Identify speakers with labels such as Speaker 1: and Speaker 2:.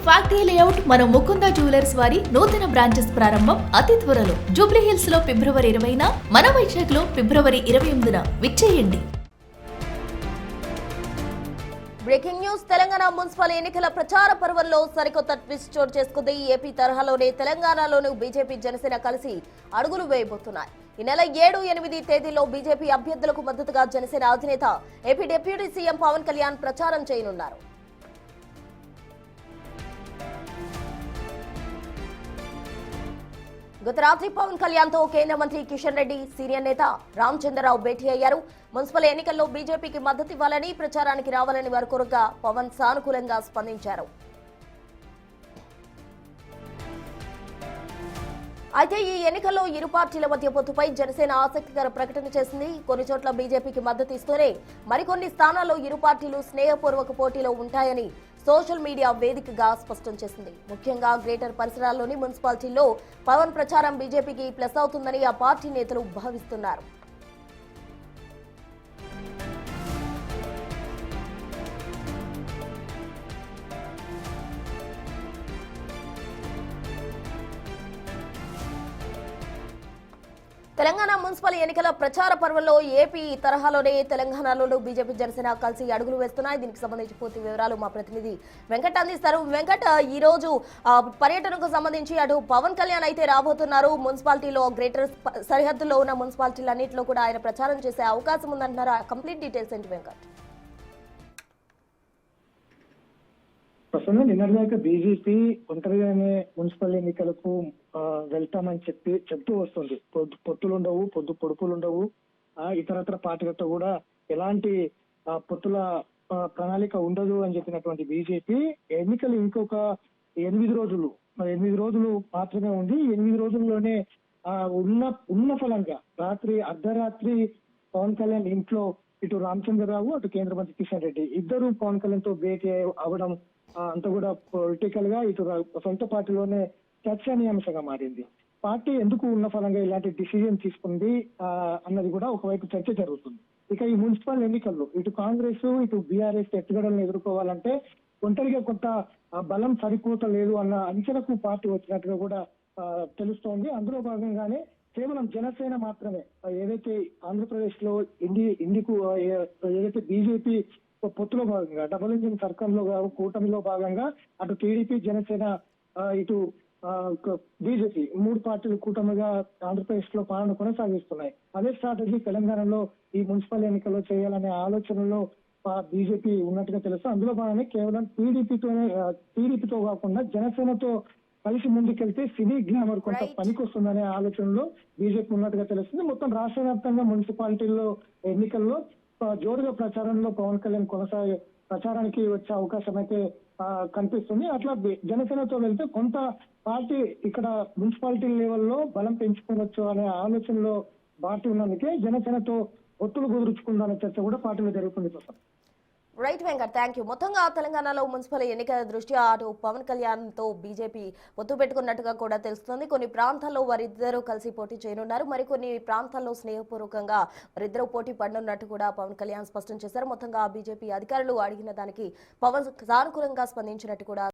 Speaker 1: Factory layout మన Mukunda jewellers వారి నూతన బ్రాంచెస్ ప్రారంభం అతి త్వరలో జూబ్లీ హిల్స్ లో ఫిబ్రవరి 20న, మన వైజాగ్ లో ఫిబ్రవరి 28న విచ్చేయండి.
Speaker 2: Breaking news. తెలంగాణ మున్సిపల్ ఎన్నికల ప్రచార పర్వంలో సరికొత్త ట్విస్ట్ చోటు చేసుకుంది. ఏపీ తరహాలోనే తెలంగాణలోనూ బీజేపీ జనసేన కలిసి అడుగులు వేయబోతున్నాయి. ఈ నెల 7, 8 తేదీల్లో బీజేపీ అభ్యర్థులకు మద్దతుగా జనసేన అధినేత AP deputy CM Pawan Kalyan ప్రచారం చేయనున్నారు. గత రాత్రి పవన్ కళ్యాణ్ తో కేంద్ర మంత్రి కిషన్ రెడ్డి, సీనియర్ నేత రామచంద్రరావు భేటీ అయ్యారు. మున్సిపల్ ఎన్నికల్లో బీజేపీకి మద్దతు ఇవ్వాలని, ప్రచారానికి రావాలని వారు కోరగా పవన్ సానుకూలంగా స్పందించారు. అయితే ఈ ఎన్నికల్లో ఇరు పార్టీల మధ్య పొత్తుపై జనసేన ఆసక్తికర ప్రకటన చేసింది. కొన్ని చోట్ల బీజేపీకి మద్దతు ఇస్తూనే మరికొన్ని స్థానాల్లో ఇరు పార్టీలు స్నేహపూర్వక పోటీలో ఉంటాయని సోషల్ మీడియా వేదికగా స్పష్టం చేసింది. ముఖ్యంగా గ్రేటర్ పరిసరాల్లోని మున్సిపాలిటీల్లో పవన్ ప్రచారం బీజేపీకి ప్లస్ అవుతుందని ఆ పార్టీ నేతలు భావిస్తున్నారు. తెలంగాణ మున్సిపల్ ఎన్నికల ప్రచార పర్వంలో ఏపీ తరహాలోనే తెలంగాణలోనూ బీజేపీ జనసేన కలిసి అడుగులు వేస్తున్నాయి. దీనికి సంబంధించి పూర్తి వివరాలు మా ప్రతినిధి వెంకట్ అందిస్తారు. వెంకట్, ఈ రోజు పర్యటనకు సంబంధించి అటు పవన్ కళ్యాణ్ అయితే రాబోతున్నారు. మున్సిపాలిటీలో గ్రేటర్ సరిహద్దులో ఉన్న మున్సిపాలిటీలన్నింటిలో కూడా ఆయన ప్రచారం చేసే అవకాశం ఉందంటున్నారు. కంప్లీట్ డీటెయిల్స్ ఏంటి వెంకట్?
Speaker 3: ప్రస్తుతం నిన్నటిదాకా బీజేపీ ఒంటరిగానే మున్సిపల్ ఎన్నికలకు వెళ్తామని చెప్తూ వస్తుంది. పొత్తులు ఉండవు, పొడుపులు ఉండవు, ఇతరత్ర పార్టీలతో కూడా ఎలాంటి పొత్తుల ప్రణాళిక ఉండదు అని చెప్పినటువంటి బీజేపీ ఎన్నికలు ఇంకొక 8 రోజులు మాత్రమే ఉంది. 8 రోజుల్లోనే ఉన్న ఫలంగా రాత్రి అర్ధరాత్రి పవన్ కళ్యాణ్ ఇంట్లో ఇటు రామచంద్రరావు, అటు కేంద్ర మంత్రి కిషన్ రెడ్డి ఇద్దరు పవన్ కళ్యాణ్ తో భేటీ అవడం అంతా కూడా పొలిటికల్ గా ఇటు సొంత పార్టీలోనే చర్చనీయాంశంగా మారింది. పార్టీ ఎందుకు ఉన్న ఫలంగా ఇలాంటి డిసిజన్ తీసుకుంది అన్నది కూడా ఒకవైపు చర్చ జరుగుతుంది. ఇక ఈ మున్సిపల్ ఎన్నికల్లో ఇటు కాంగ్రెస్, ఇటు బీఆర్ఎస్ ఎత్తుగడలను ఎదుర్కోవాలంటే ఒంటరిగా కొంత బలం సరిపోతలేదు అన్న అంచనకు పార్టీ వచ్చినట్టుగా కూడా తెలుస్తోంది. అందులో భాగంగానే కేవలం జనసేన మాత్రమే ఏదైతే ఆంధ్రప్రదేశ్ లో ఇండికు ఏదైతే బీజేపీ పొత్తులో భాగంగా డబుల్ ఇంజిన్ సర్కార్ లో కూటమిలో భాగంగా అటు టీడీపీ, జనసేన, ఇటు బీజేపీ 3 పార్టీలు కూటమిగా ఆంధ్రప్రదేశ్ లో పాలన కొనసాగిస్తున్నాయి. అదే స్ట్రాటజీ తెలంగాణలో ఈ మున్సిపల్ ఎన్నికల్లో చేయాలనే ఆలోచనలో బీజేపీ ఉన్నట్టుగా తెలుసు. అందులో భాగంగా కేవలం టీడీపీతో కాకుండా జనసేనతో కలిసి ముందుకెళ్తే సినీ గ్లామర్ కొంత పనికొస్తుందనే ఆలోచనలో బీజేపీ ఉన్నట్టుగా తెలుస్తుంది. మొత్తం రాష్ట్ర వ్యాప్తంగా మున్సిపాలిటీల్లో ఎన్నికల్లో జోరుగా ప్రచారంలో పవన్ కళ్యాణ్ ప్రచారానికి వచ్చే అవకాశం అయితే కనిపిస్తుంది. అట్లా జనసేనతో వెళ్తే కొంత పార్టీ ఇక్కడ మున్సిపాలిటీ లెవెల్లో బలం పెంచుకోవచ్చు అనే ఆలోచనలో పార్టీ ఉన్నందుకే జనసేనతో ఒత్తులు కుదుర్చుకుందనే చర్చ కూడా పార్టీలో జరుగుతుంది.
Speaker 2: Right Venkat, thank you. మొత్తంగా తెలంగాణలో మున్సిపల్ ఎన్నికల దృష్ట్యా అటు పవన్ కళ్యాణ్ తో బీజేపీ పొత్తు పెట్టుకున్నట్టుగా కూడా తెలుస్తుంది. కొన్ని ప్రాంతాల్లో వారిద్దరూ కలిసి పోటీ చేయనున్నారు, మరికొన్ని ప్రాంతాల్లో స్నేహపూర్వకంగా వారిద్దరూ పోటీ పడనున్నట్టు కూడా పవన్ కళ్యాణ్ స్పష్టం చేశారు. మొత్తంగా బీజేపీ అధికారులు అడిగిన దానికి పవన్ సానుకూలంగా స్పందించినట్టు కూడా